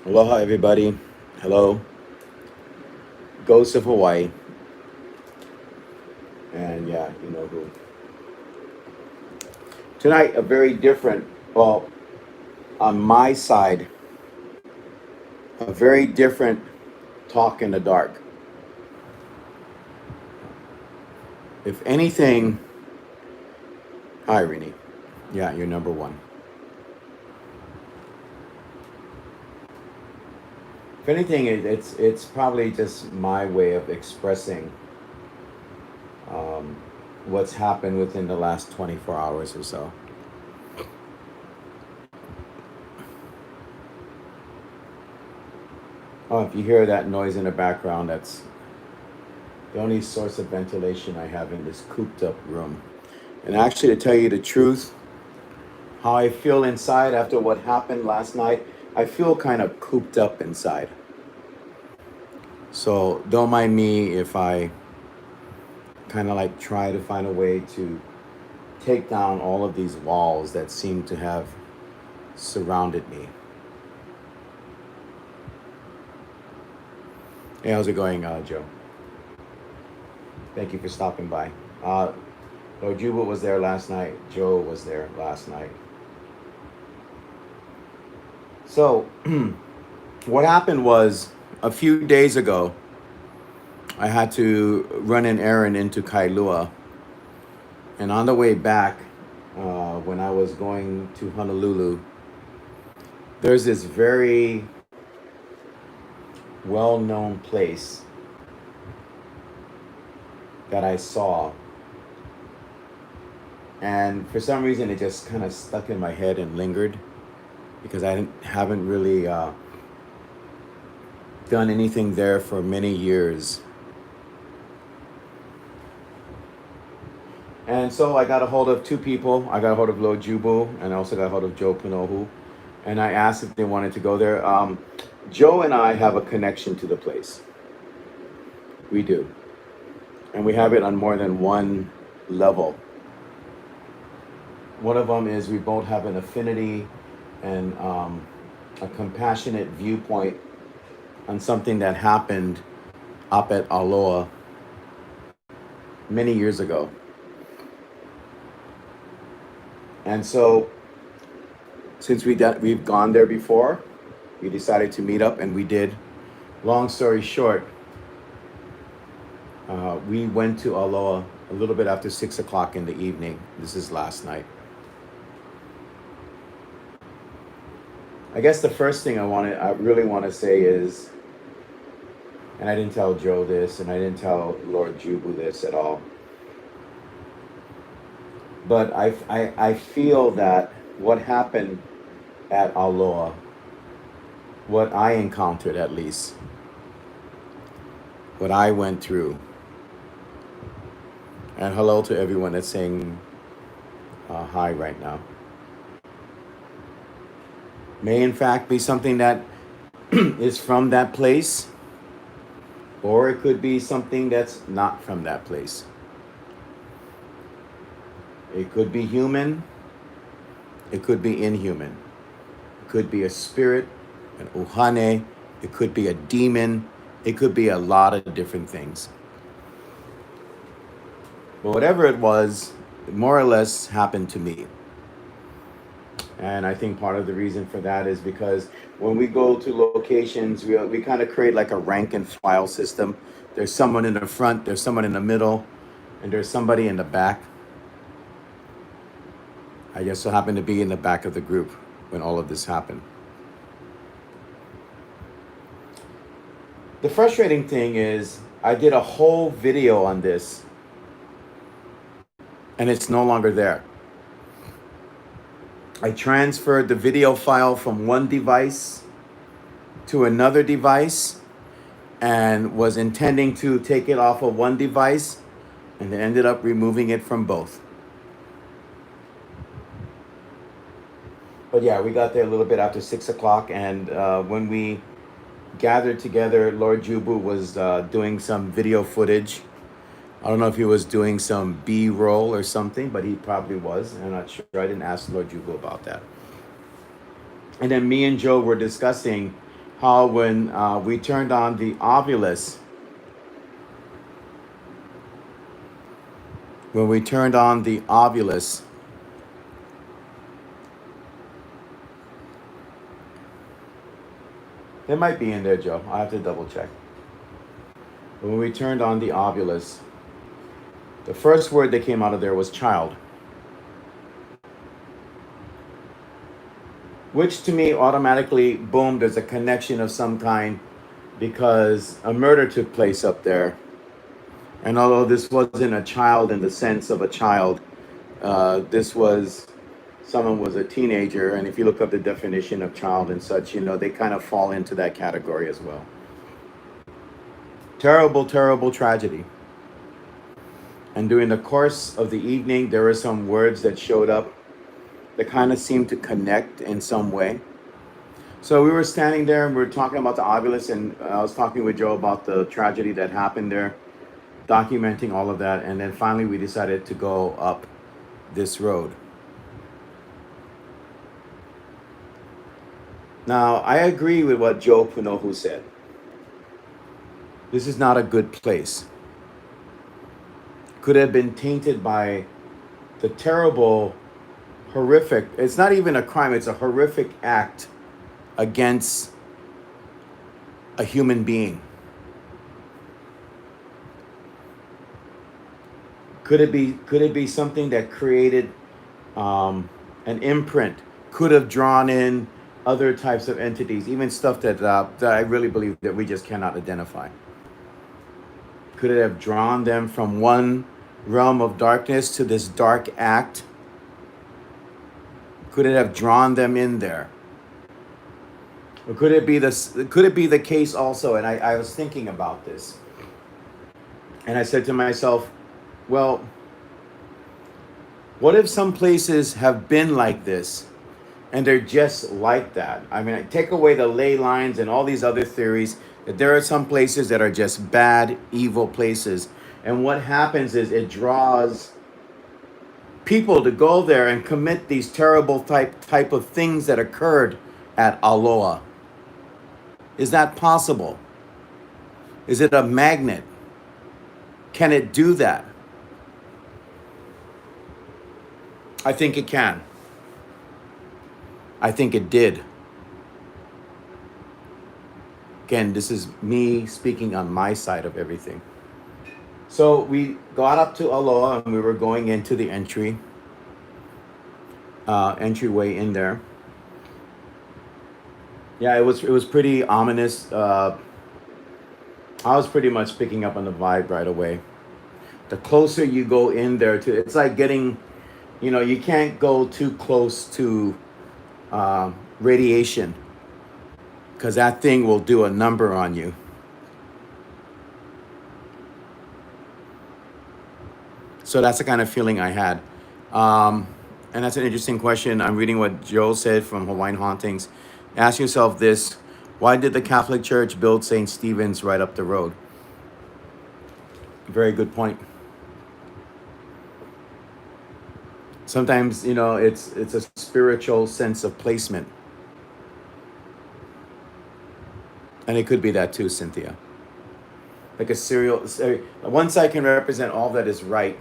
Aloha, everybody. Hello, Ghost of Hawaii. And yeah, you know who. Tonight, a very different, well, on my side, a very different talk in the dark. If anything, hi, Rini. Yeah, you're number one. If anything, it's probably just my way of expressing um, what's happened within the last 24 hours or so. Oh, if you hear that noise in the background, that's the only source of ventilation I have in this cooped up room. And actually, to tell you the truth, how I feel inside after what happened last night, I feel kind of cooped up inside. So don't mind me if I kind of like try to find a way to take down all of these walls that seem to have surrounded me. Hey, how's it going, Joe? Thank you for stopping by. Lord Juba was there last night. Joe was there last night. So, what happened was a few days ago, I had to run an errand into Kailua. And on the way back, when I was going to Honolulu, there's this very well known place that I saw. And for some reason, it just kind of stuck in my head and lingered because haven't really done anything there for many years. And so I got a hold of two people. I got a hold of Lo Jubu and I also got a hold of Joe Pinohu. And I asked if they wanted to go there. Joe and I have a connection to the place. We do. And we have it on more than one level. One of them is we both have an affinity and a compassionate viewpoint on something that happened up at Auloa many years ago. And so, since we've gone there before, we decided to meet up, and we did. Long story short, we went to Auloa a little bit after 6 o'clock in the evening. This is last night. I guess the first thing I really want to say is, and I didn't tell Joe this, and I didn't tell Lord Jubu this at all, but I feel that what happened at Auloa, what I encountered at least, what I went through, and hello to everyone that's saying hi right now, may in fact be something that is from that place, or it could be something that's not from that place. It could be human, it could be inhuman. It could be a spirit, an ohane, it could be a demon, it could be a lot of different things. But whatever it was, it more or less happened to me. And I think part of the reason for that is because when we go to locations, we kind of create like a rank and file system. There's someone in the front, there's someone in the middle, and there's somebody in the back. I just so happened to be in the back of the group when all of this happened. The frustrating thing is I did a whole video on this and it's no longer there. I transferred the video file from one device to another device and was intending to take it off of one device and then ended up removing it from both. But yeah, we got there a little bit after 6 o'clock, and when we gathered together, Lord Jubu was doing some video footage. I don't know if he was doing some B-roll or something, but he probably was. I'm not sure. I didn't ask Lord Jubu about that. And then me and Joe were discussing how when we turned on the ovulus, when we turned on the ovulus, it might be in there, Joe. I have to double check. When we turned on the ovulus, the first word that came out of there was child, which to me automatically, boom, there's a connection of some kind because a murder took place up there. And although this wasn't a child in the sense of a child, this was someone was a teenager. And if you look up the definition of child and such, they kind of fall into that category as well. Terrible, terrible tragedy. And during the course of the evening, there were some words that showed up that kind of seemed to connect in some way. So we were standing there and we were talking about the ovulus, and I was talking with Joe about the tragedy that happened there, documenting all of that, and then finally we decided to go up this road. Now, I agree with what Joe Punohu said. This is not a good place. Could have been tainted by the terrible, horrific, it's not even a crime, it's a horrific act against a human being. Could it be something that created an imprint? Could have drawn in other types of entities, even stuff that I really believe that we just cannot identify. Could it have drawn them from one realm of darkness to this dark act? Could it have drawn them in there? Or could it be the case also? And I was thinking about this, and I said to myself, well, what if some places have been like this and they're just like that? I mean, I take away the ley lines and all these other theories, that there are some places that are just bad, evil places. And what happens is it draws people to go there and commit these terrible type of things that occurred at Auloa. Is that possible? Is it a magnet? Can it do that? I think it can. I think it did. Again, this is me speaking on my side of everything. So we got up to Auloa and we were going into the entryway in there. Yeah, it was pretty ominous. I was pretty much picking up on the vibe right away. The closer you go in there, it's like getting, you can't go too close to radiation, because that thing will do a number on you. So that's the kind of feeling I had. And that's an interesting question. I'm reading what Joe said from Hawaiian Hauntings. Ask yourself this: why did the Catholic Church build St. Stephen's right up the road? Very good point. Sometimes, it's a spiritual sense of placement. And it could be that too, Cynthia. Like one side can represent all that is right,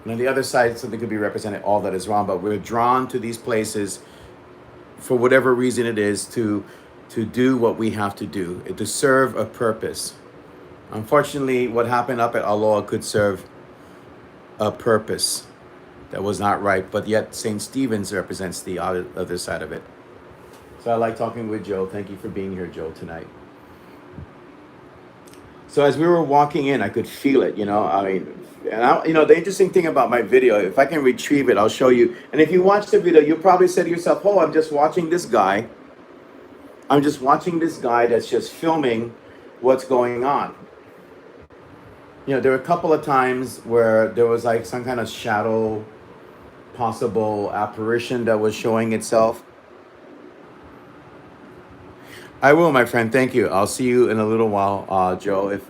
and on the other side, something could be represented all that is wrong. But we're drawn to these places for whatever reason it is to do what we have to do, to serve a purpose. Unfortunately, what happened up at Auloa could serve a purpose that was not right, but yet St. Stephen's represents the other side of it. So I like talking with Joe. Thank you for being here, Joe, tonight. So as we were walking in, I could feel it, the interesting thing about my video, if I can retrieve it, I'll show you. And if you watch the video, you'll probably say to yourself, oh, I'm just watching this guy that's just filming what's going on. There were a couple of times where there was like some kind of shadow, possible apparition that was showing itself. I will, my friend. Thank you. I'll see you in a little while, Joe, if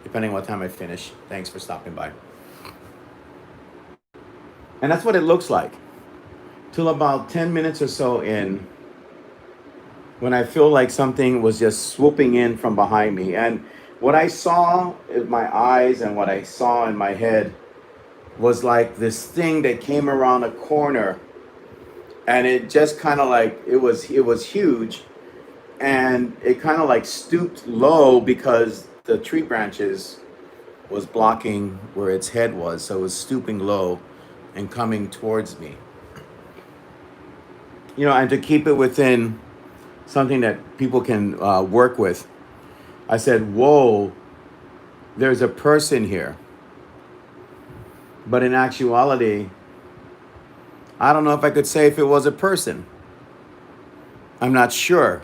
depending on what time I finish. Thanks for stopping by. And that's what it looks like. Till about 10 minutes or so in, when I feel like something was just swooping in from behind me. And what I saw in my eyes and what I saw in my head was like this thing that came around a corner, and it just kind of like it was huge, and it kind of like stooped low because the tree branches was blocking where its head was, so it was stooping low and coming towards me. And to keep it within something that people can work with, I said, "Whoa, there's a person here." But in actuality, I don't know if I could say if it was a person. I'm not sure.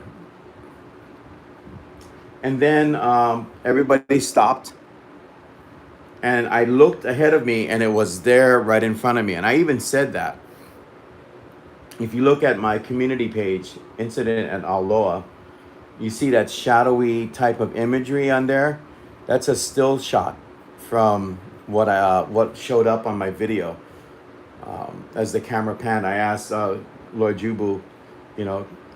And then everybody stopped, and I looked ahead of me, and it was there right in front of me. And I even said that. If you look at my community page, Incident at Auloa, you see that shadowy type of imagery on there. That's a still shot from what showed up on my video. As the camera panned, I asked Lord Jubu,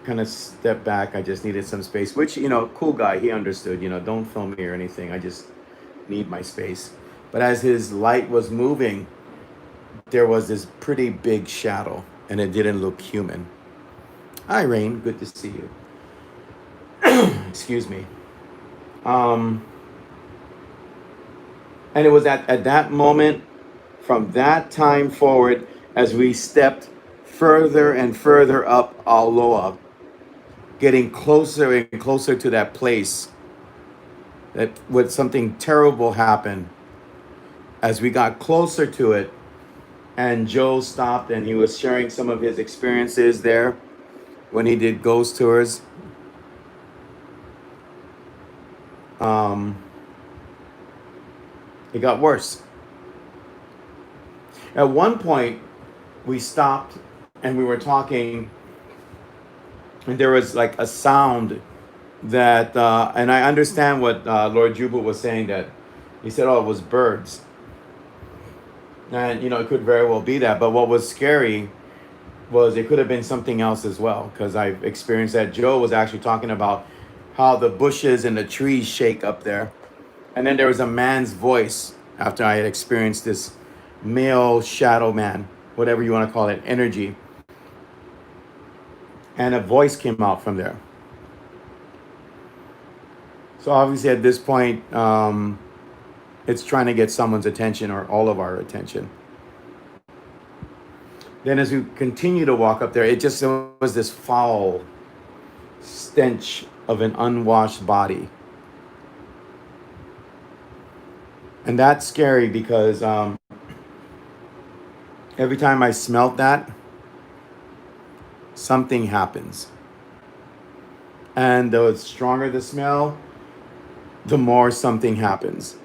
kind of step back. I just needed some space, which, cool guy. He understood, don't film me or anything. I just need my space. But as his light was moving, there was this pretty big shadow, and it didn't look human. Hi, Rain. Good to see you. Excuse me. Um, and it was at that moment, from that time forward, as we stepped further and further up Auloa, getting closer and closer to that place, that would something terrible happen. As we got closer to it, and Joe stopped, and he was sharing some of his experiences there when he did ghost tours. It got worse. At one point, we stopped and we were talking, and there was like a sound that, and I understand what Lord Jubal was saying, that he said, "Oh, it was birds." And, it could very well be that. But what was scary was it could have been something else as well, because I've experienced that. Joe was actually talking about how the bushes and the trees shake up there. And then there was a man's voice after I had experienced this male shadow man, whatever you want to call it, energy. And a voice came out from there. So obviously at this point, it's trying to get someone's attention, or all of our attention. Then as we continue to walk up there, it was this foul stench of an unwashed body. And that's scary because every time I smelt that, something happens. And the stronger the smell, the more something happens.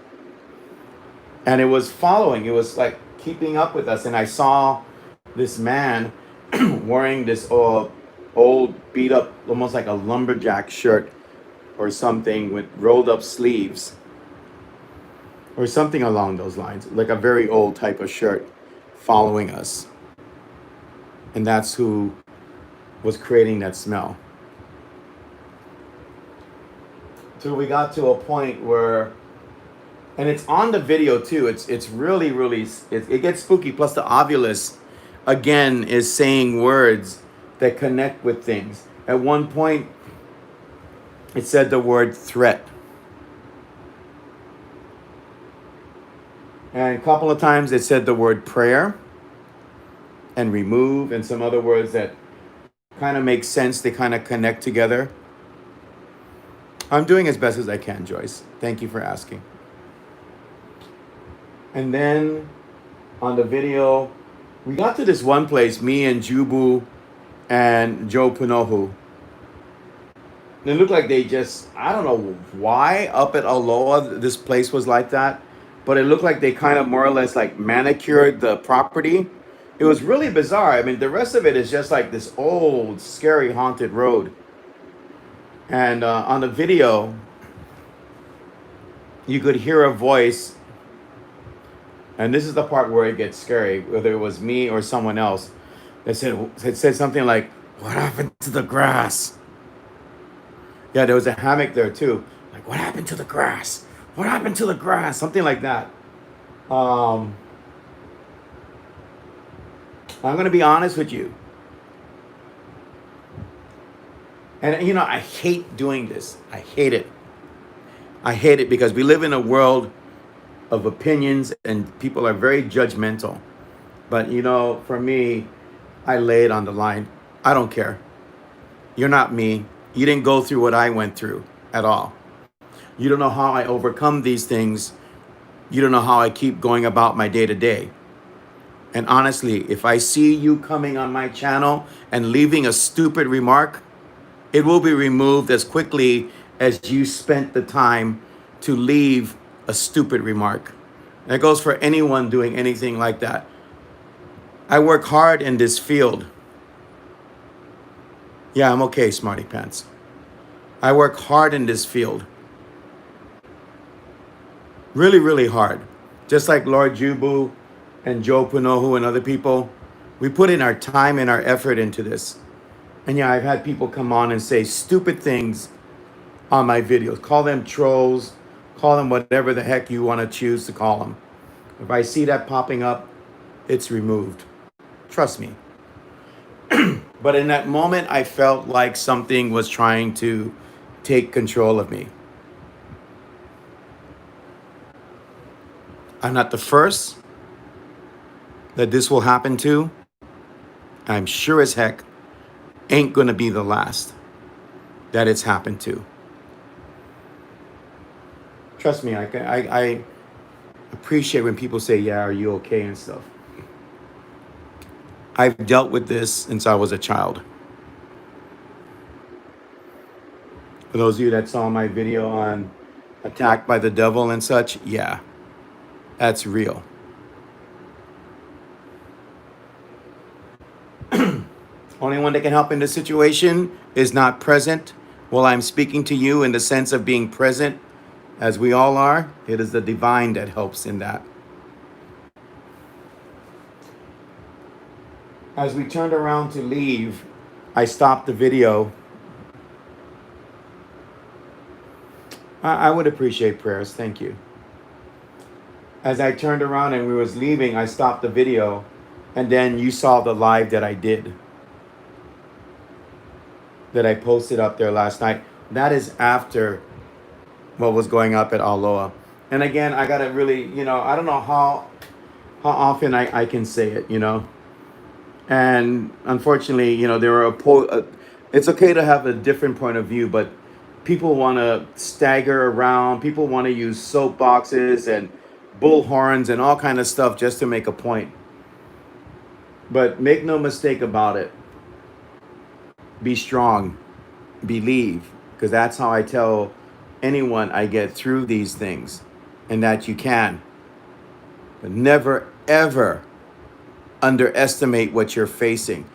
And it was following, it was like keeping up with us. And I saw this man wearing this old beat up, almost like a lumberjack shirt or something, with rolled up sleeves or something along those lines, like a very old type of shirt, following us. And that's who was creating that smell. So we got to a point where, and it's on the video too, it's really, really, it gets spooky. Plus the Ovulus, again, is saying words that connect with things. At one point, it said the word threat. And a couple of times it said the word prayer and remove, and some other words that kind of make sense. They kind of connect together. I'm doing as best as I can, Joyce. Thank you for asking. And then on the video, we got to this one place, me and Jubu and Joe Punohu. It looked like they just, I don't know why, up at Auloa, this place was like that. But it looked like they kind of more or less like manicured the property. It was really bizarre. I mean, the rest of it is just like this old, scary, haunted road. And on the video, you could hear a voice. And this is the part where it gets scary, whether it was me or someone else. It said something like, "What happened to the grass?" Yeah, there was a hammock there too. Like, what happened to the grass? What happened to the grass? Something like that. Um, I'm gonna be honest with you, and I hate doing this. I hate it. I hate it because we live in a world of opinions and people are very judgmental. But for me, I lay it on the line. I don't care. You're not me. You didn't go through what I went through at all. You don't know how I overcome these things. You don't know how I keep going about my day to day. And honestly, if I see you coming on my channel and leaving a stupid remark, it will be removed as quickly as you spent the time to leave a stupid remark. That goes for anyone doing anything like that. I work hard in this field. Yeah, I'm okay, Smarty Pants. I work hard in this field. Really, really hard. Just like Lord Jubu and Joe Panohu and other people, we put in our time and our effort into this. And yeah, I've had people come on and say stupid things on my videos. Call them trolls, call them whatever the heck you want to choose to call them. If I see that popping up, it's removed. Trust me. But in that moment, I felt like something was trying to take control of me. I'm not the first that this will happen to. I'm sure as heck ain't going to be the last that it's happened to. Trust me, I appreciate when people say, yeah, are you okay and stuff. I've dealt with this since I was a child. For those of you that saw my video on attacked by the devil and such, yeah, that's real. Only one that can help in this situation is not present while I'm speaking to you in the sense of being present, as we all are. It is the divine that helps in that. As we turned around to leave, I stopped the video. I would appreciate prayers. Thank you. As I turned around and we was leaving, I stopped the video, and then you saw the live that I did, that I posted up there last night. That is after what was going up at Auloa. And again, I gotta really, I don't know how often I can say it, And unfortunately, there are it's okay to have a different point of view, but people want to stagger around. People want to use soapboxes and bullhorns and all kind of stuff just to make a point. But make no mistake about it. Be strong. Believe. Because that's how I tell anyone I get through these things. And that you can. But never, ever underestimate what you're facing.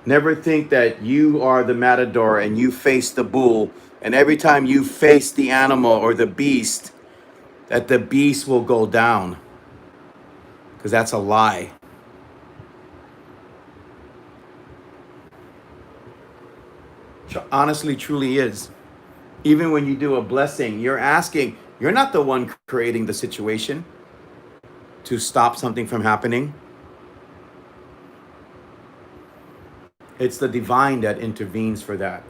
Never think that you are the matador and you face the bull, and every time you face the animal or the beast, that the beast will go down. Because that's a lie. Honestly, truly is. Even when you do a blessing, you're not the one creating the situation to stop something from happening. It's the divine that intervenes for that.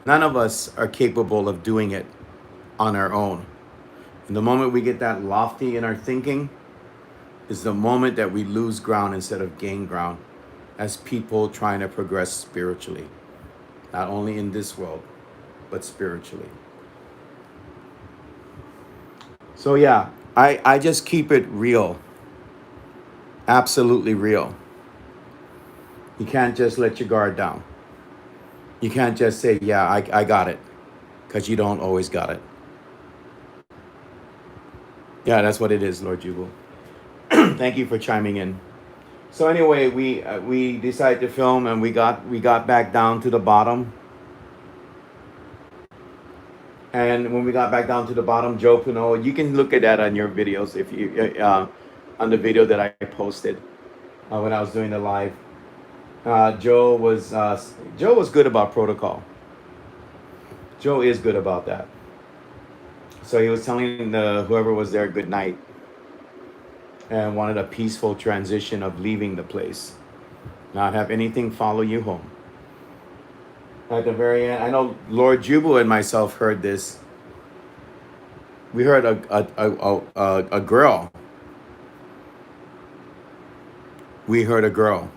None of us are capable of doing it on our own. And the moment we get that lofty in our thinking is the moment that we lose ground instead of gain ground as people trying to progress spiritually. Not only in this world, but spiritually. So yeah, I just keep it real. Absolutely real. You can't just let your guard down. You can't just say, yeah, I got it. Because you don't always got it. Yeah, that's what it is, Lord Jubal. Thank you for chiming in. So anyway, we decided to film, and we got back down to the bottom. And when we got back down to the bottom, Joe Pano, you can look at that on your videos if you on the video that I posted when I was doing the live. Joe was good about protocol. Joe is good about that. So he was telling whoever was there good night and wanted a peaceful transition of leaving the place, not have anything follow you home. At the very end, I know Lord Jubal and myself heard this. We heard a girl. We heard a girl.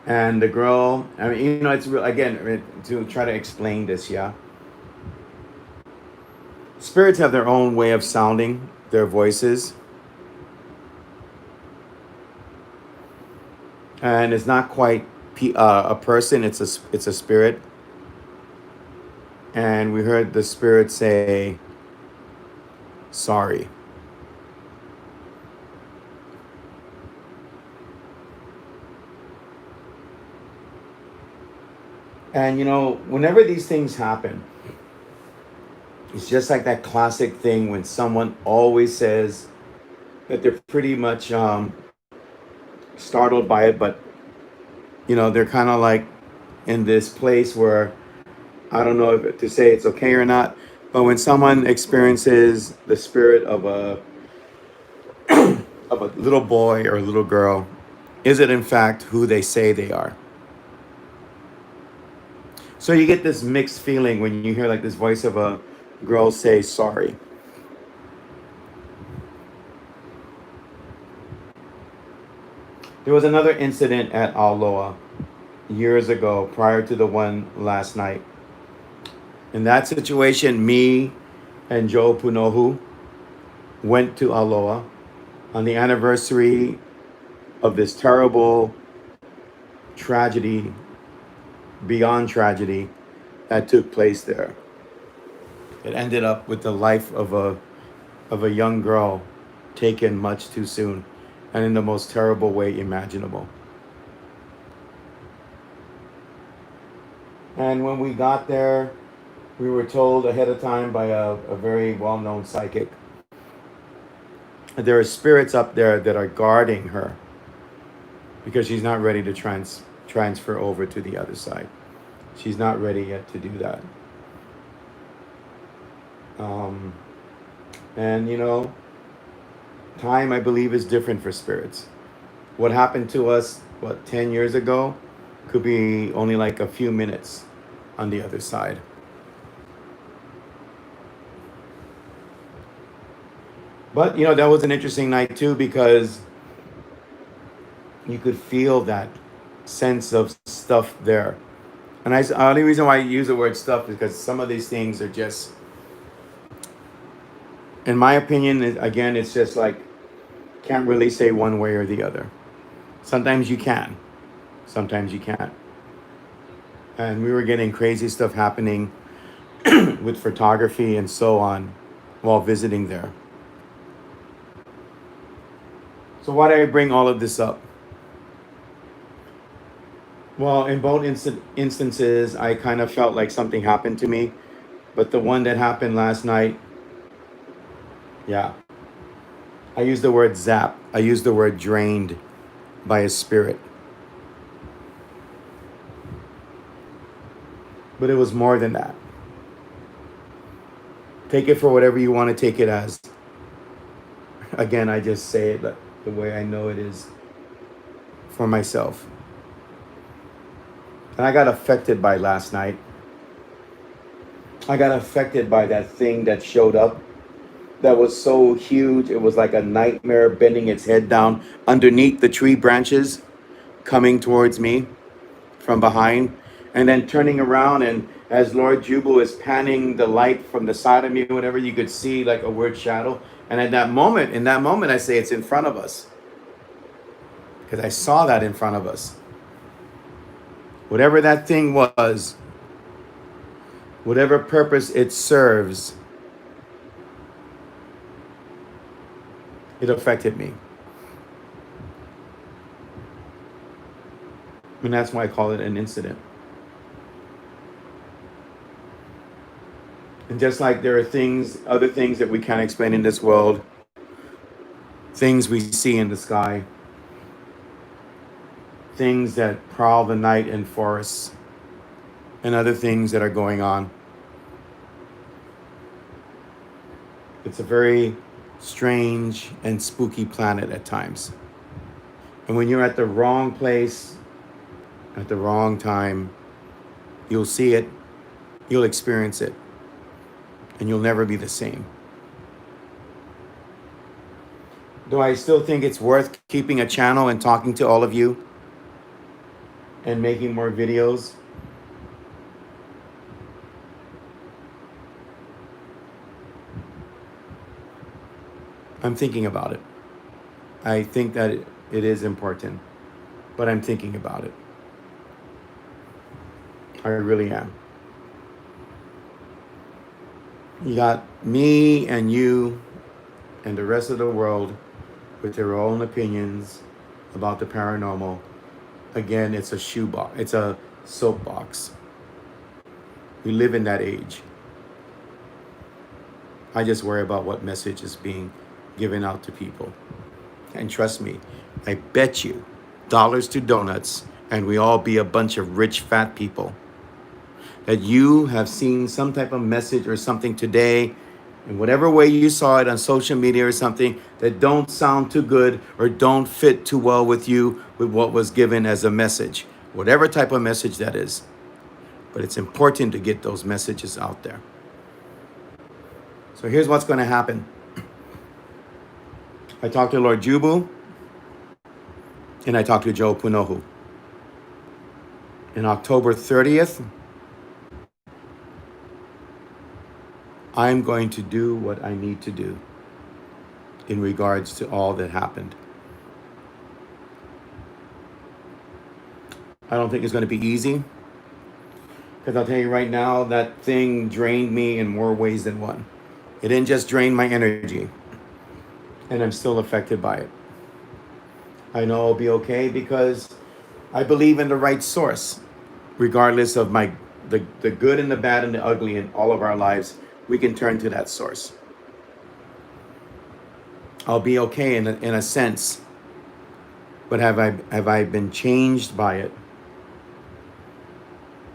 And the girl, I mean, it's real, again, to try to explain this, yeah. Spirits have their own way of sounding, their voices. And it's not quite a person, it's a spirit. And we heard the spirit say, sorry. And whenever these things happen, it's just like that classic thing when someone always says that they're pretty much startled by it, but they're kind of like in this place where I don't know if to say it's okay or not, but when someone experiences the spirit of a little boy or a little girl, is it in fact who they say they are? So you get this mixed feeling when you hear like this voice of a girl say sorry. There was another incident at Auloa years ago prior to the one last night. In that situation, me and Joe Punohu went to Auloa on the anniversary of this terrible tragedy, beyond tragedy, that took place there. It ended up with the life of a young girl taken much too soon and in the most terrible way imaginable. And when we got there, we were told ahead of time by a very well-known psychic that there are spirits up there that are guarding her because she's not ready to transfer over to the other side. She's not ready yet to do that. And time, I believe, is different for spirits. What happened to us, 10 years ago, could be only like a few minutes on the other side. But, that was an interesting night too because you could feel that sense of stuff there. And the only reason why I use the word stuff is because some of these things are just, in my opinion, again, it's just like, can't really say one way or the other. Sometimes you can, sometimes you can't. And we were getting crazy stuff happening with photography and so on while visiting there. So why did I bring all of this up? Well, in both instances, I kind of felt like something happened to me. But the one that happened last night, yeah. I used the word zap. I used the word drained by a spirit. But it was more than that. Take it for whatever you want to take it as. Again, I just say it the way I know it is for myself. And I got affected by last night. I got affected by that thing that showed up that was so huge. It was like a nightmare bending its head down underneath the tree branches, coming towards me from behind, and then turning around. And as Lord Jubal is panning the light from the side of me, whatever, you could see like a weird shadow. And in that moment, I say it's in front of us. Because I saw that in front of us. Whatever that thing was, whatever purpose it serves, it affected me. And that's why I call it an incident. And just like there are other things that we can't explain in this world, things we see in the sky, things that prowl the night in forests, and other things that are going on. It's a very strange and spooky planet at times. And when you're at the wrong place at the wrong time, you'll see it, you'll experience it, and you'll never be the same. Do I still think it's worth keeping a channel and talking to all of you and making more videos? I'm thinking about it. I think that it is important, but I'm thinking about it. I really am. You got me and you and the rest of the world with their own opinions about the paranormal. Again, it's a shoebox. It's a soapbox. We live in that age. I just worry about what message is being given out to people. And trust me, I bet you dollars to donuts, and we all be a bunch of rich fat people, that you have seen some type of message or something today, in whatever way you saw it on social media or something, that don't sound too good or don't fit too well with you, with what was given as a message, whatever type of message that is. But it's important to get those messages out there. So here's what's going to happen. I talked to Lord Jubu, and I talked to Joe Punohu. On October 30th, I'm going to do what I need to do in regards to all that happened. I don't think it's going to be easy, because I'll tell you right now, that thing drained me in more ways than one. It didn't just drain my energy, and I'm still affected by it. I know I'll be okay because I believe in the right source, regardless of the good and the bad and the ugly in all of our lives. We can turn to that source. I'll be okay in a sense, but have I been changed by it,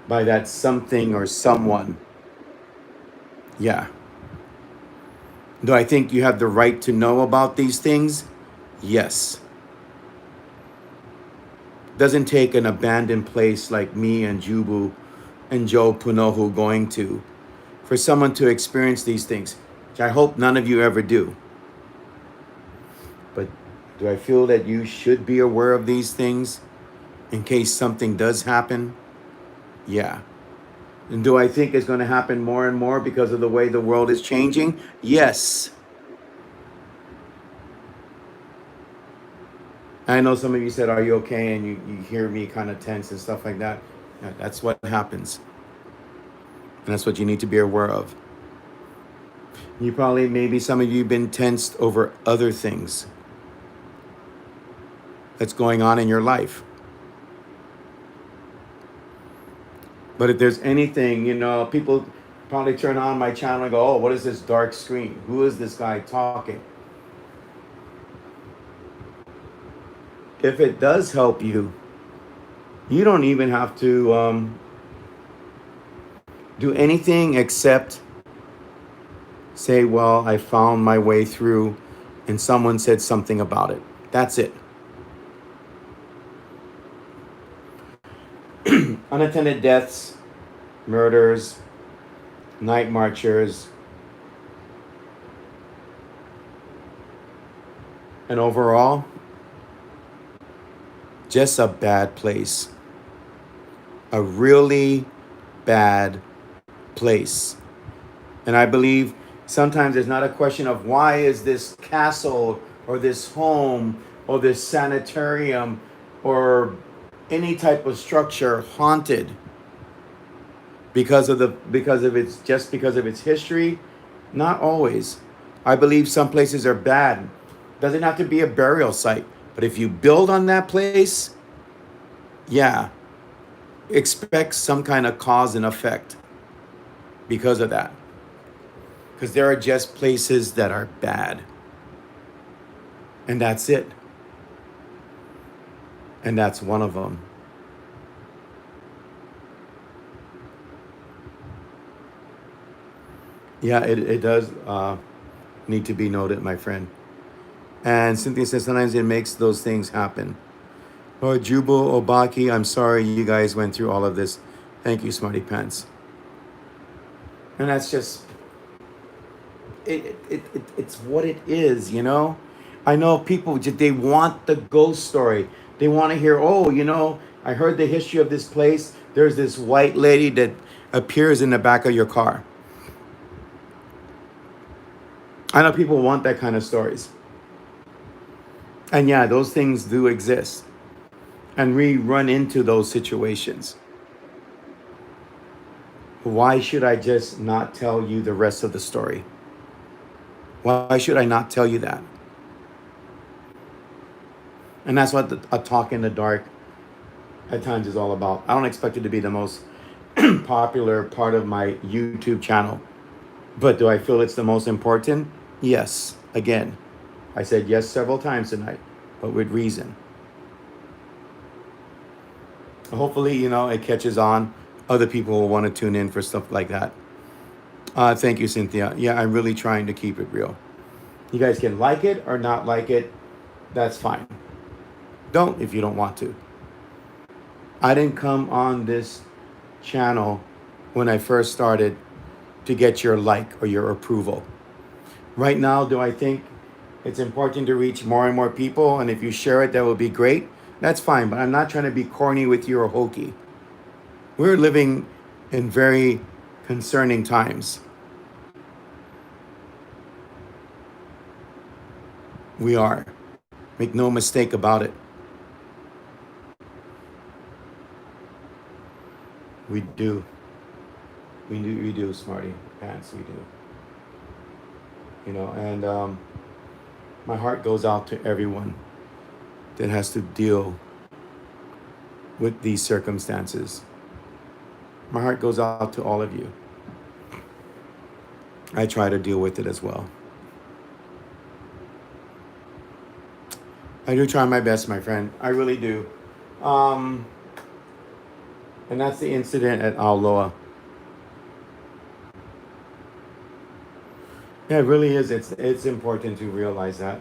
by that something or someone? Yeah. Do I think you have the right to know about these things? Yes. Doesn't take an abandoned place like me and Jubu and Joe Punohu going to for someone to experience these things, which I hope none of you ever do. But do I feel that you should be aware of these things in case something does happen? Yeah. And do I think it's going to happen more and more because of the way the world is changing? Yes. I know some of you said, are you okay? And you hear me kind of tense and stuff like that. Yeah, that's what happens. And that's what you need to be aware of. You probably, maybe some of you have been tensed over other things that's going on in your life. But if there's anything, people probably turn on my channel and go, oh, what is this dark screen? Who is this guy talking? If it does help you, you don't even have to do anything except say, well, I found my way through and someone said something about it. That's it. Unattended deaths, murders, night marchers, and overall, just a bad place. A really bad place. And I believe sometimes it's not a question of why is this castle or this home or this sanitarium or any type of structure haunted because of its history. Not always. I believe some places are bad. Doesn't have to be a burial site, but if you build on that place, yeah, expect some kind of cause and effect because of that. Because there are just places that are bad. And that's it. And that's one of them. Yeah, it does need to be noted, my friend. And Cynthia says sometimes it makes those things happen. Lord Jubal Obaki, I'm sorry you guys went through all of this. Thank you, Smarty Pants. And that's just it's what it is, you know. I know people just they want the ghost story. They want to hear, oh, you know, I heard the history of this place. There's this white lady that appears in the back of your car. I know people want that kind of stories. And yeah, those things do exist. And we run into those situations. Why should I just not tell you the rest of the story? Why should I not tell you that? And that's what a talk in the dark at times is all about. I don't expect it to be the most popular part of my YouTube channel. But do I feel it's the most important? Yes. Again, I said yes several times tonight, but with reason. Hopefully, you know, it catches on. Other people will want to tune in for stuff like that. Thank you, Cynthia. Yeah, I'm really trying to keep it real. You guys can like it or not like it. That's fine. Don't if you don't want to. I didn't come on this channel when I first started to get your like or your approval. Right now, do I think it's important to reach more and more people? And if you share it, that would be great. That's fine, but I'm not trying to be corny with you or hokey. We're living in very concerning times. We are. Make no mistake about it. We do. We do, Smarty Pants. We do. You know, and my heart goes out to everyone that has to deal with these circumstances. My heart goes out to all of you. I try to deal with it as well. I do try my best, my friend. I really do. Um, and that's the incident at Auloa. Yeah, it really is. It's important to realize that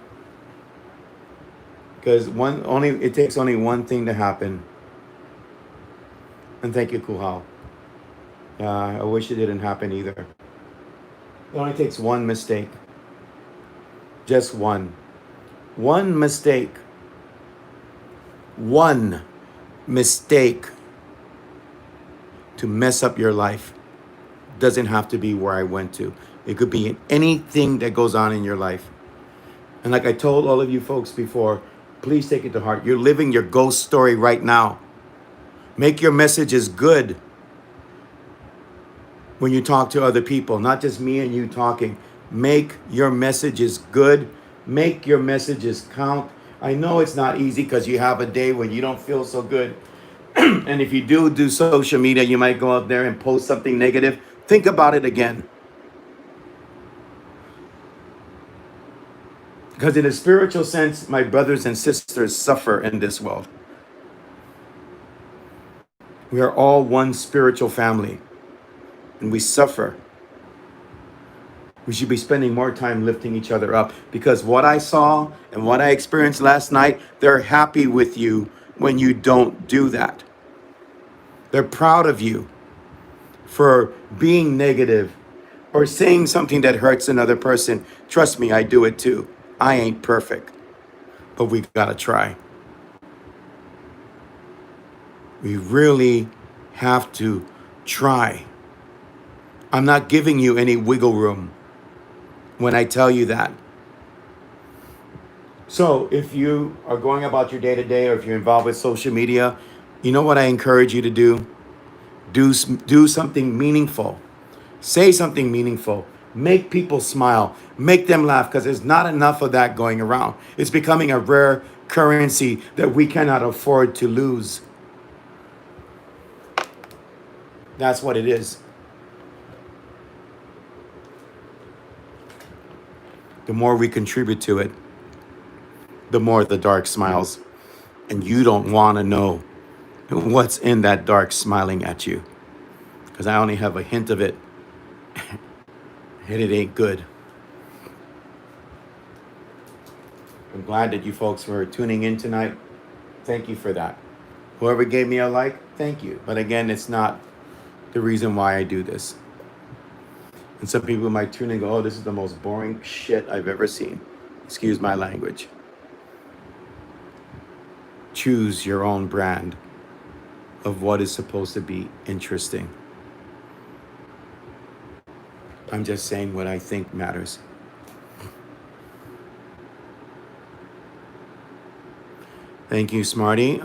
because it takes only one thing to happen. And thank you, Kuhal. I wish it didn't happen either. It only takes one mistake. Just one. One mistake. One mistake to mess up your life. Doesn't have to be where I went to. It could be in anything that goes on in your life. And like I told all of you folks before, please take it to heart. You're living your ghost story right now. Make your messages good when you talk to other people, not just me and you talking. Make your messages good. Make your messages count. I know it's not easy because you have a day when you don't feel so good. And if you do social media, you might go out there and post something negative. Think about it again. Because in a spiritual sense, my brothers and sisters suffer in this world. We are all one spiritual family, and we suffer. We should be spending more time lifting each other up because what I saw and what I experienced last night, they're happy with you when you don't do that. They're proud of you for being negative or saying something that hurts another person. Trust me, I do it too. I ain't perfect, but we gotta try. We really have to try. I'm not giving you any wiggle room when I tell you that. So if you are going about your day to day or if you're involved with social media, you know what I encourage you to do? Do something meaningful. Say something meaningful. Make people smile. Make them laugh because there's not enough of that going around. It's becoming a rare currency that we cannot afford to lose. That's what it is. The more we contribute to it, the more the dark smiles. And you don't want to know what's in that dark smiling at you. Because I only have a hint of it. and it ain't good. I'm glad that you folks were tuning in tonight. Thank you for that. Whoever gave me a like, thank you. But again, it's not the reason why I do this. And some people might tune in and go, oh, this is the most boring shit I've ever seen. Excuse my language. Choose your own brand of what is supposed to be interesting. I'm just saying what I think matters. Thank you, Smarty.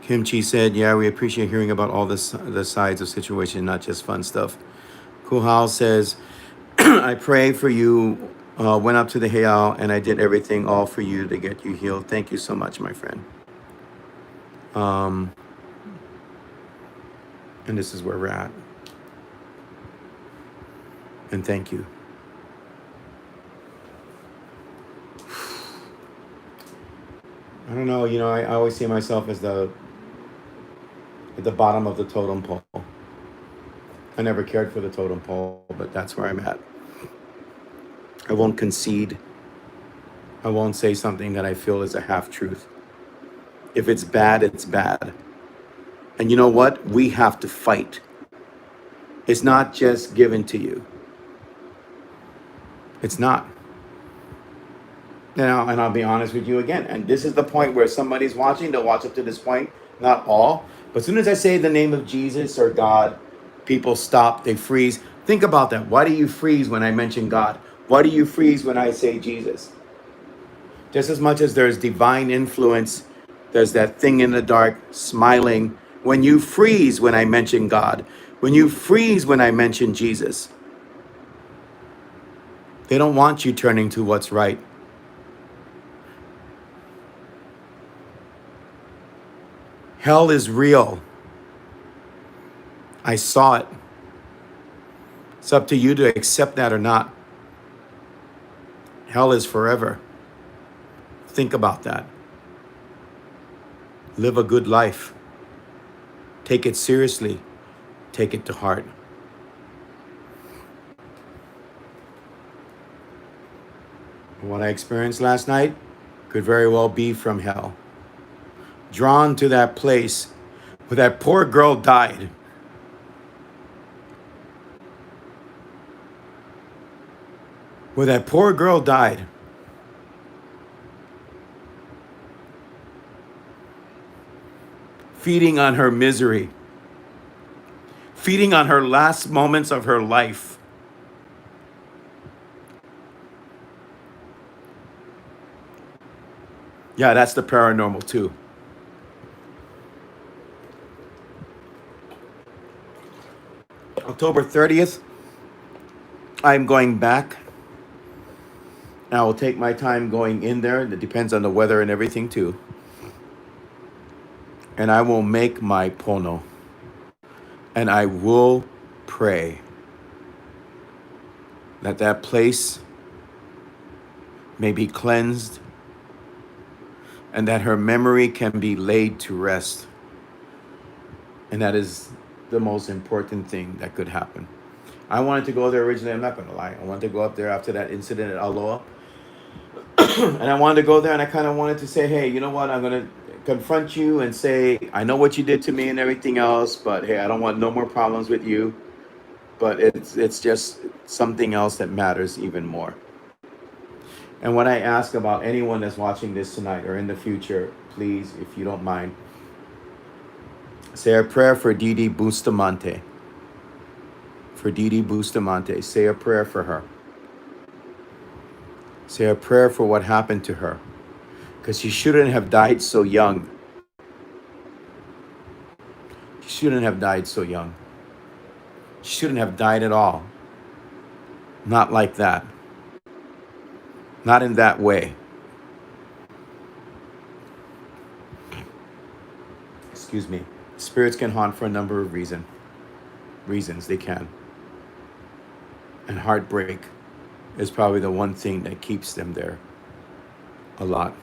Kimchi said, yeah, we appreciate hearing about all the sides of situation, not just fun stuff. Kuhal says, I pray for you, went up to the Heiau, and I did everything all for you to get you healed. Thank you so much, my friend. And this is where we're at. And thank you. I don't know, I always see myself as at the bottom of the totem pole. I never cared for the totem pole, but that's where I'm at. I won't concede. I won't say something that I feel is a half truth. If it's bad, it's bad. And you know what? We have to fight. It's not just given to you. It's not. Now, and I'll be honest with you again. And this is the point where somebody's watching, they'll watch up to this point. Not all. But as soon as I say the name of Jesus or God, people stop, they freeze. Think about that. Why do you freeze when I mention God? Why do you freeze when I say Jesus? Just as much as there's divine influence, there's that thing in the dark smiling. When you freeze when I mention God, when you freeze when I mention Jesus, they don't want you turning to what's right. Hell is real. I saw it. It's up to you to accept that or not. Hell is forever. Think about that. Live a good life. Take it seriously. Take it to heart. What I experienced last night could very well be from hell. Drawn to that place where that poor girl died. Where that poor girl died. Feeding on her misery. Feeding on her last moments of her life. Yeah, that's the paranormal too. October 30th, I'm going back. I will take my time going in there. It depends on the weather and everything too. And I will make my pono. And I will pray that that place may be cleansed and that her memory can be laid to rest. And that is the most important thing that could happen. I wanted to go there originally. I'm not going to lie. I wanted to go up there after that incident at Auloa. And I wanted to go there and I kind of wanted to say, hey, you know what? I'm going to confront you and say, I know what you did to me and everything else, but hey, I don't want no more problems with you. But it's just something else that matters even more. And when I ask about anyone that's watching this tonight or in the future, please, if you don't mind, say a prayer for Didi Bustamante. For Didi Bustamante. Say a prayer for her. Say a prayer for what happened to her. Because she shouldn't have died so young. She shouldn't have died so young. She shouldn't have died at all. Not like that. Not in that way. Excuse me. Spirits can haunt for a number of reasons they can. And heartbreak is probably the one thing that keeps them there a lot.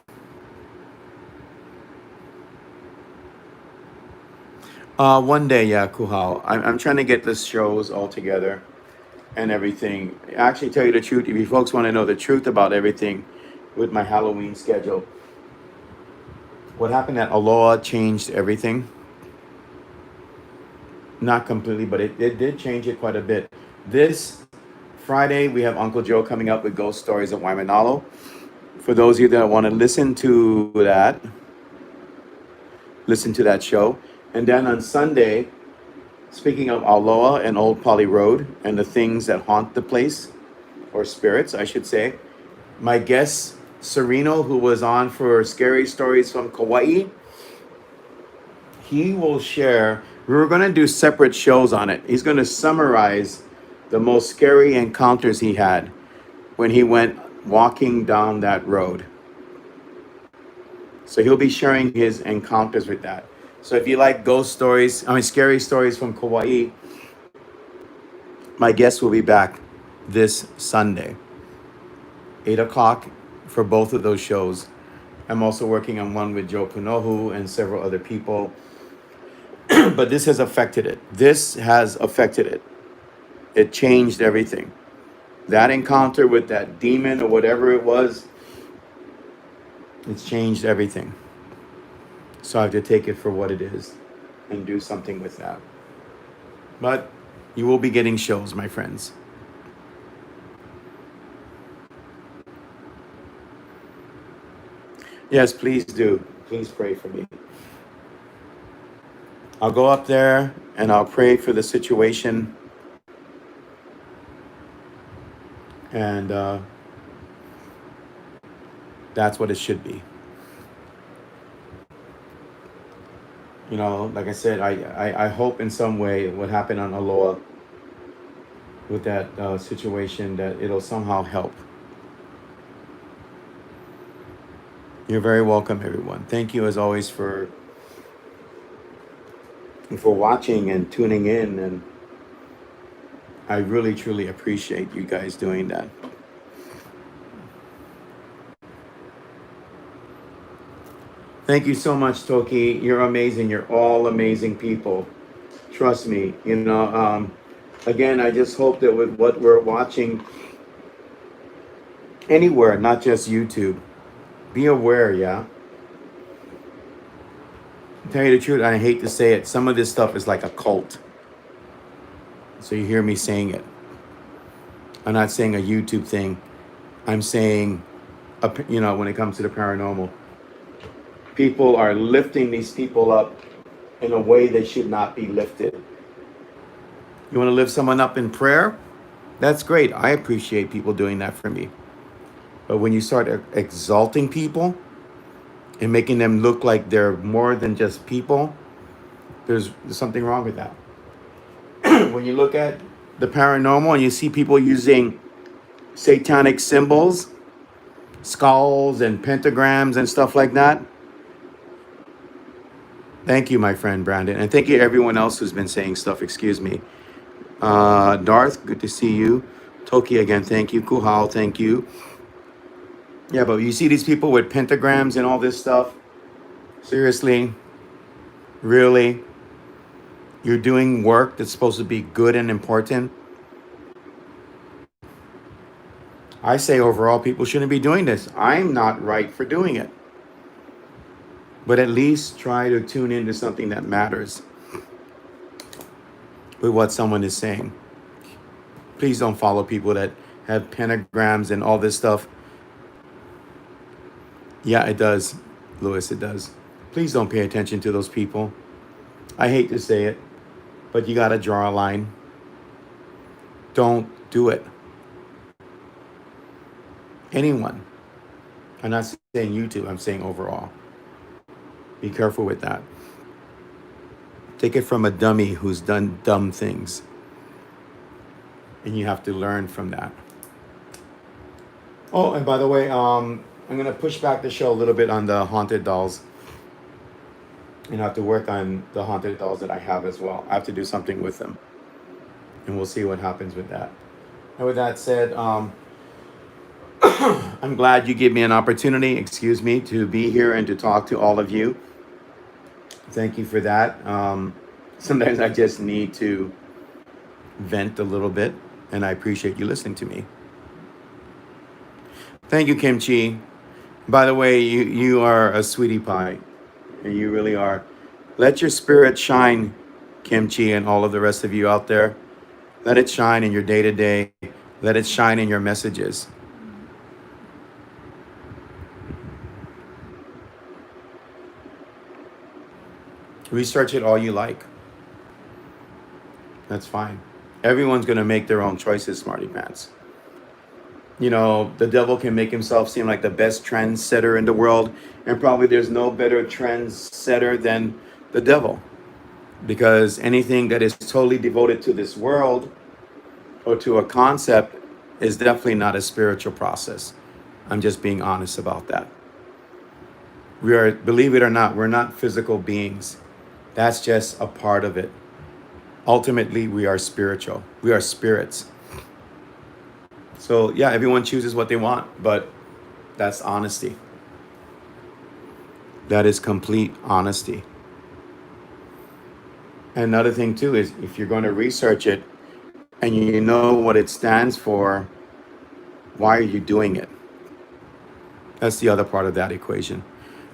One day, yeah, Kuhal. I'm trying to get the shows all together. and everything. Actually, tell you the truth, if you folks want to know the truth about everything with my Halloween schedule, what happened at Auloa changed everything. Not completely, but it did change it quite a bit. This Friday, we have Uncle Joe coming up with Ghost Stories of Waimanalo. For those of you that want to listen to that show. And then on Sunday, speaking of Auloa and Old Poly Road and the things that haunt the place, or spirits, I should say, my guest, Sereno, who was on for Scary Stories from Kauai, he will share. We were going to do separate shows on it. He's going to summarize the most scary encounters he had when he went walking down that road. So he'll be sharing his encounters with that. So if you like scary stories from Kauai, my guest will be back this Sunday, 8 o'clock for both of those shows. I'm also working on one with Joe Punohu and several other people. But this has affected it. This has affected it. It changed everything. That encounter with that demon or whatever it was, it's changed everything. So I have to take it for what it is and do something with that. But you will be getting shows, my friends. Yes, please do. Please pray for me. I'll go up there and I'll pray for the situation. And that's what it should be. You know, like I said, I hope in some way what happened on Aloha with that situation, that it'll somehow help. You're very welcome, everyone. Thank you as always for watching and tuning in, and I really truly appreciate you guys doing that. Thank you so much, Toki. You're amazing. You're all amazing people. Trust me. Again, I just hope that with what we're watching anywhere, not just YouTube, be aware, yeah? Tell you the truth, I hate to say it, some of this stuff is like a cult. So you hear me saying it. I'm not saying a YouTube thing. I'm saying, when it comes to the paranormal, people are lifting these people up in a way they should not be lifted. You want to lift someone up in prayer? That's great. I appreciate people doing that for me. But when you start exalting people and making them look like they're more than just people, there's something wrong with that. When you look at the paranormal and you see people using satanic symbols, skulls and pentagrams and stuff like that, thank you, my friend Brandon. And thank you everyone else who's been saying stuff. Excuse me. Darth, good to see you. Toki again, thank you. Kuhal, thank you. Yeah, but you see these people with pentagrams and all this stuff. Seriously? Really? You're doing work that's supposed to be good and important? I say overall, people shouldn't be doing this. I'm not right for doing it. But at least try to tune into something that matters with what someone is saying. Please don't follow people that have pentagrams and all this stuff. Yeah, it does, Louis, it does. Please don't pay attention to those people. I hate to say it, but you got to draw a line. Don't do it. Anyone. I'm not saying YouTube, I'm saying overall. Be careful with that. Take it from a dummy who's done dumb things. And you have to learn from that. Oh, and by the way, I'm going to push back the show a little bit on the haunted dolls. And I have to work on the haunted dolls that I have as well. I have to do something with them. And we'll see what happens with that. And with that said, I'm glad you gave me an opportunity, to be here and to talk to all of you. Thank you for that. Sometimes I just need to vent a little bit And I appreciate you listening to me. Thank you, Kimchi. By the way, you are a sweetie pie. You really are. Let your spirit shine, Kimchi, and all of the rest of you out there. Let it shine in your day to day. Let it shine in your messages. Research it all you like. That's fine. Everyone's going to make their own choices, Smarty Pants. You know, the devil can make himself seem like the best trendsetter in the world, and probably there's no better trendsetter than the devil. Because anything that is totally devoted to this world or to a concept is definitely not a spiritual process. I'm just being honest about that. We are, believe it or not, we're not physical beings. That's just a part of it. Ultimately, we are spiritual. We are spirits. So, yeah, everyone chooses what they want, but that's honesty. That is complete honesty. And another thing, too, is if you're going to research it and you know what it stands for, why are you doing it? That's the other part of that equation.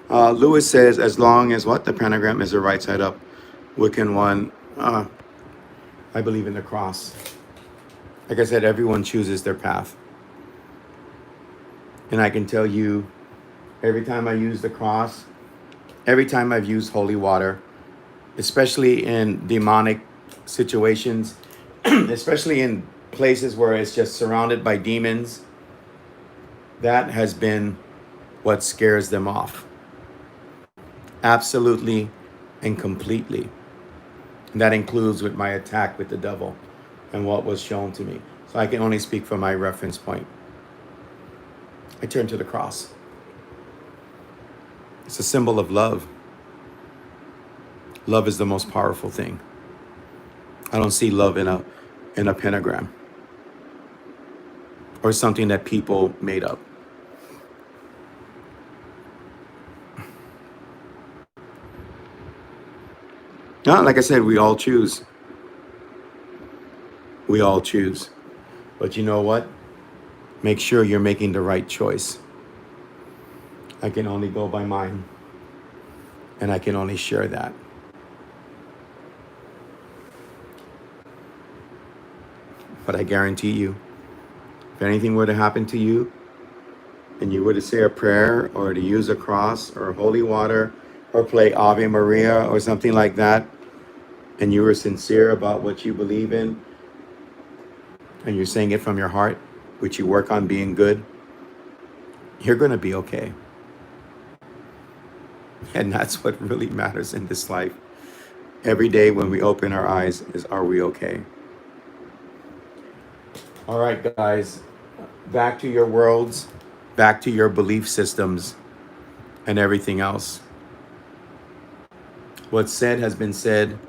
Lewis says, as long as what? The pentagram is the right side up. Wiccan one. I believe in the cross. Like I said, everyone chooses their path. And I can tell you, every time I use the cross, every time I've used holy water, especially in demonic situations, especially in places where it's just surrounded by demons, that has been what scares them off. Absolutely and completely. And that includes with my attack with the devil and what was shown to me. So I can only speak from my reference point. I turn to the cross. It's a symbol of love. Love is the most powerful thing. I don't see love in a pentagram or something that people made up. No, like I said, we all choose. We all choose. But you know what? Make sure you're making the right choice. I can only go by mine. And I can only share that. But I guarantee you, if anything were to happen to you, and you were to say a prayer or to use a cross or holy water or play Ave Maria or something like that, and you were sincere about what you believe in, and you're saying it from your heart, which you work on being good, you're going to be okay. And that's what really matters in this life. Every day when we open our eyes is, are we okay? All right, guys, back to your worlds, back to your belief systems and everything else. What's said has been said.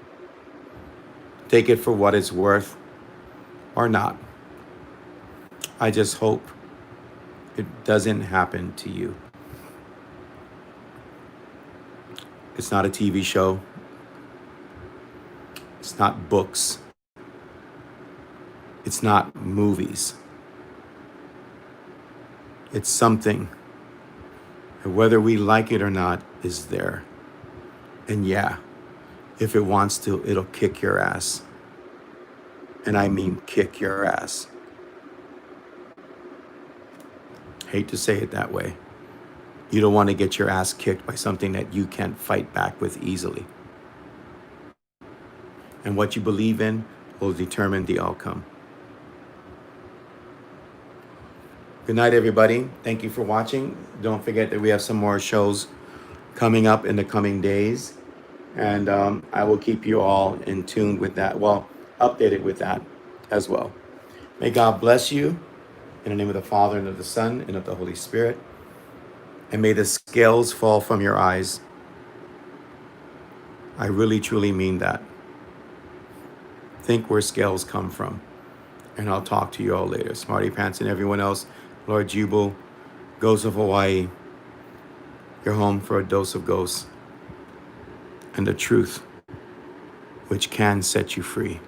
Take it for what it's worth or not. I just hope it doesn't happen to you. It's not a TV show. It's not books. It's not movies. It's something. And whether we like it or not is there. And yeah, if it wants to, it'll kick your ass. And I mean kick your ass. Hate to say it that way. You don't want to get your ass kicked by something that you can't fight back with easily. And what you believe in will determine the outcome. Good night, everybody. Thank you for watching. Don't forget that we have some more shows coming up in the coming days. And I will keep you all in tune with that. Well, updated with that as well. May God bless you in the name of the Father and of the Son and of the Holy Spirit. And may the scales fall from your eyes. I really, truly mean that. Think where scales come from. And I'll talk to you all later. Smarty Pants and everyone else. Lord Jubal, Ghosts of Hawaii. You're home for a dose of ghosts and the truth, which can set you free.